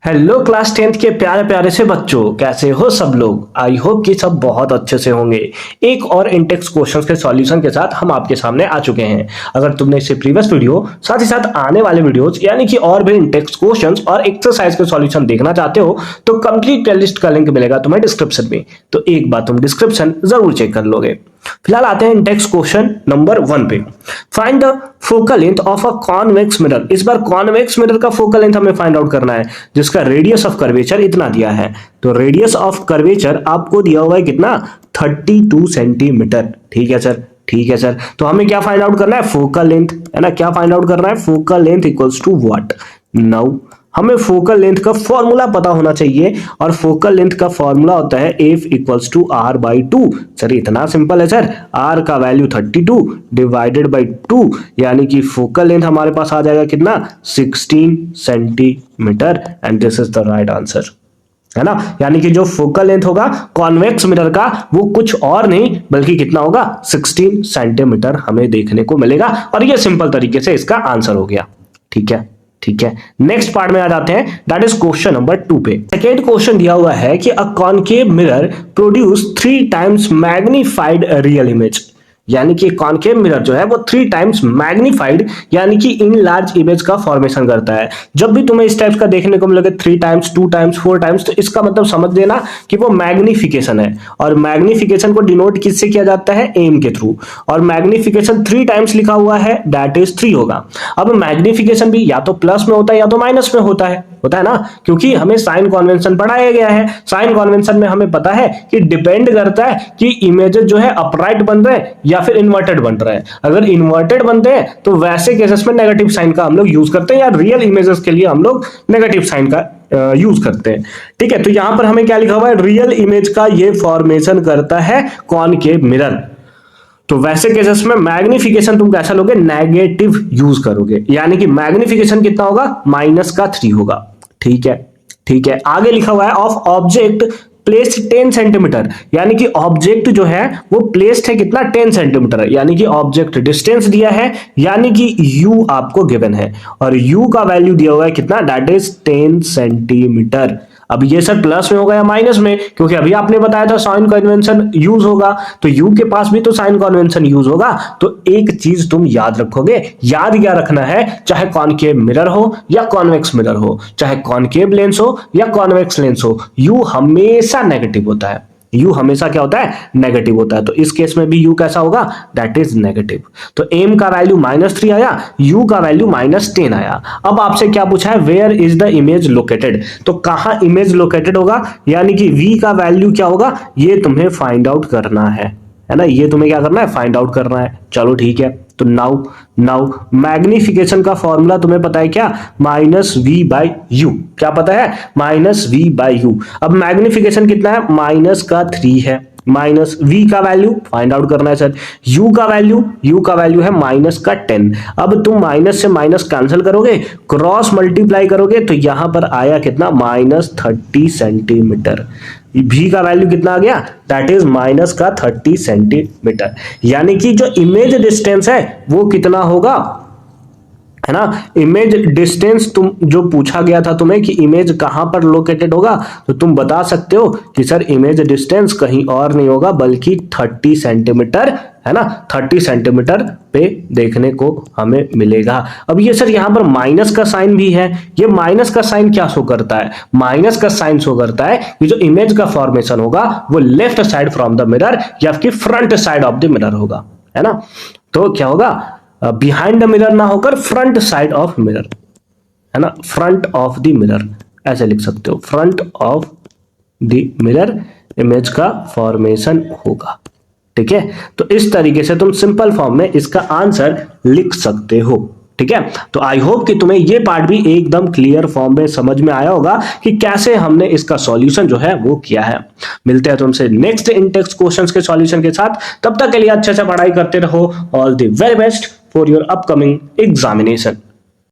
Hello class 10th के प्यारे प्यारे से बच्चों, कैसे हो सब लोग। आई होप कि सब बहुत अच्छे से होंगे। एक और इंटेक्स क्वेश्चंस के सॉल्यूशन के साथ हम आपके सामने आ चुके हैं। अगर तुमने इससे प्रीवियस वीडियो साथ ही साथ आने वाले वीडियोस यानी कि और भी इंटेक्स क्वेश्चंस और एक्सरसाइज के सॉल्यूशन देखना चाहते हो तो कंप्लीट प्लेलिस्ट का लिंक मिलेगा तुम्हें डिस्क्रिप्शन में, तो एक बार तुम डिस्क्रिप्शन जरूर चेक कर लोगे। फिलहाल आते हैं इंडेक्स क्वेश्चन नंबर 1 पे। Find the focal length of a convex mirror. इस बार कॉन्वेक्स मिरर का फोकल लेंथ हमें फाइंड आउट करना है जिसका रेडियस ऑफ कर्वेचर इतना दिया है। तो रेडियस ऑफ कर्वेचर आपको दिया हुआ है कितना, 32 सेंटीमीटर। ठीक है सर, ठीक है सर। तो हमें क्या फाइंड आउट करना है, फोकल लेंथ, है ना। क्या फाइंड आउट करना है, focal length equals to what. Now हमें फोकल लेंथ का फॉर्मूला पता होना चाहिए और फोकल लेंथ का फॉर्मूला होता है F equals to R by 2। Sir इतना सिंपल है सर, आर का वैल्यू 32 डिवाइडेड बाई 2 यानी कि फोकल लेंथ हमारे पास आ जाएगा कितना, 16 centimetre. And this is the right answer, है ना। यानी कि जो फोकल लेंथ होगा कॉन्वेक्स मिरर का वो कुछ और नहीं बल्कि कितना होगा, 16 सेंटीमीटर हमें देखने को मिलेगा। और ये सिंपल तरीके से इसका आंसर हो गया। ठीक है, ठीक है। नेक्स्ट पार्ट में आ जाते हैं, दैट इज क्वेश्चन नंबर 2 पे। सेकेंड क्वेश्चन दिया हुआ है कि a concave mirror produce 3 times magnified real image. यानी कि कॉनकेव मिरर जो है वो 3 टाइम्स मैग्नीफाइड यानी कि इन लार्ज इमेज का फॉर्मेशन करता है। जब भी तुम्हें इस टाइप का देखने को मिलेगा 3 टाइम्स, 2 टाइम्स, 4 टाइम्स, तो इसका मतलब समझ लेना कि वो मैग्निफिकेशन है। और मैग्निफिकेशन को डिनोट किससे किया जाता है, एम के थ्रू। और मैग्निफिकेशन 3 टाइम्स लिखा हुआ है, दैट इज 3 होगा। अब मैग्निफिकेशन भी या तो प्लस में होता है या तो माइनस में होता है ना, क्योंकि हमें साइन कन्वेंशन पढ़ाया गया है। साइन कन्वेंशन में हमें पता है कि डिपेंड करता है कि इमेजेस जो है अपराइट बन रहे हैं या फिर इन्वर्टेड बन रहे हैं। अगर इन्वर्टेड बनते हैं तो वैसे केसेस में नेगेटिव साइन का हम लोग यूज करते हैं, या रियल इमेजेस के लिए हम लोग नेगेटिव साइन का यूज करते हैं। ठीक है, तो यहां पर हमें क्या लिखा हुआ है, रियल इमेज का ये फॉर्मेशन करता है कॉनकेव मिरर। तो वैसे केसेस में मैग्निफिकेशन तुम कैसा लोगे, नेगेटिव यूज करोगे, यानी कि मैग्निफिकेशन कितना होगा, -3 होगा। ठीक है, ठीक है। आगे लिखा हुआ है ऑफ ऑब्जेक्ट प्लेस्ड 10 सेंटीमीटर, यानी कि ऑब्जेक्ट जो है वो प्लेस्ड है कितना, 10 सेंटीमीटर, यानी कि ऑब्जेक्ट डिस्टेंस दिया है, यानी कि u आपको गिवन है और u का वैल्यू दिया हुआ है कितना, दैट इज 10 सेंटीमीटर। अब ये सर प्लस में होगा या माइनस में, क्योंकि अभी आपने बताया था साइन कन्वेंशन यूज होगा, तो u के पास भी तो साइन कन्वेंशन यूज होगा। तो एक चीज तुम याद रखोगे, याद क्या रखना है, चाहे कॉनकेव मिरर हो या कॉन्वेक्स मिरर हो, चाहे कॉनकेव लेंस हो या कॉन्वेक्स लेंस हो, u हमेशा नेगेटिव होता है। u हमेशा क्या होता है, नेगेटिव होता है। तो इस केस में भी u कैसा होगा, दैट इज नेगेटिव। तो m का वैल्यू -3 आया, u का वैल्यू -10 आया। अब आपसे क्या पूछा है, where is the image located, तो कहां इमेज लोकेटेड होगा, यानी कि v का वैल्यू क्या होगा, ये तुम्हें फाइंड आउट करना है ना। ये तुम्हें क्या करना है, फाइंड आउट करना है। चलो ठीक है, तो नाउ मैग्निफिकेशन का फॉर्मूला तुम्हें पता है क्या, -v/u। क्या पता है, -v/u। अब मैग्निफिकेशन कितना है, -3 है, माइनस v का वैल्यू फाइंड आउट करना है सर। u का वैल्यू है -10। अब तुम माइनस से माइनस कैंसिल करोगे, क्रॉस मल्टीप्लाई करोगे, तो यहां पर आया कितना, -30 सेंटीमीटर। v का वैल्यू कितना आ गया, दैट इज -30 सेंटीमीटर। यानी कि जो इमेज डिस्टेंस है वो कितना होगा, है ना। इमेज डिस्टेंस तुम जो पूछा गया था तुम्हें कि इमेज कहां पर लोकेटेड होगा, तो तुम बता सकते हो कि सर इमेज डिस्टेंस कहीं और नहीं होगा बल्कि 30 सेंटीमीटर, है ना। 30 सेंटीमीटर पे देखने को हमें मिलेगा। अब ये सर यहां पर माइनस का साइन भी है, ये माइनस का साइन क्या शो करता है, माइनस का साइन शो करता है कि जो इमेज का फॉर्मेशन होगा वो left side from the mirror या फिर front side of the mirror होगा, है ना। तो क्या होगा, बिहाइंड द मिरर ना होकर फ्रंट साइड ऑफ मिरर, है ना, फ्रंट ऑफ द मिरर ऐसे लिख सकते हो, front of the mirror image का फॉर्मेशन होगा। ठीक है, तो इस तरीके से तुम सिंपल फॉर्म में इसका आंसर लिख सकते हो। ठीक है, तो आई होप कि तुम्हें ये पार्ट भी एकदम क्लियर फॉर्म में समझ में आया होगा कि कैसे हमने इसका सॉल्यूशन जो है वो किया है। मिलते हैं तुमसे नेक्स्ट इंटेक्स क्वेश्चंस के सॉल्यूशन के साथ, तब तक के लिए अच्छे से पढ़ाई करते रहो। All the very best for your upcoming examination.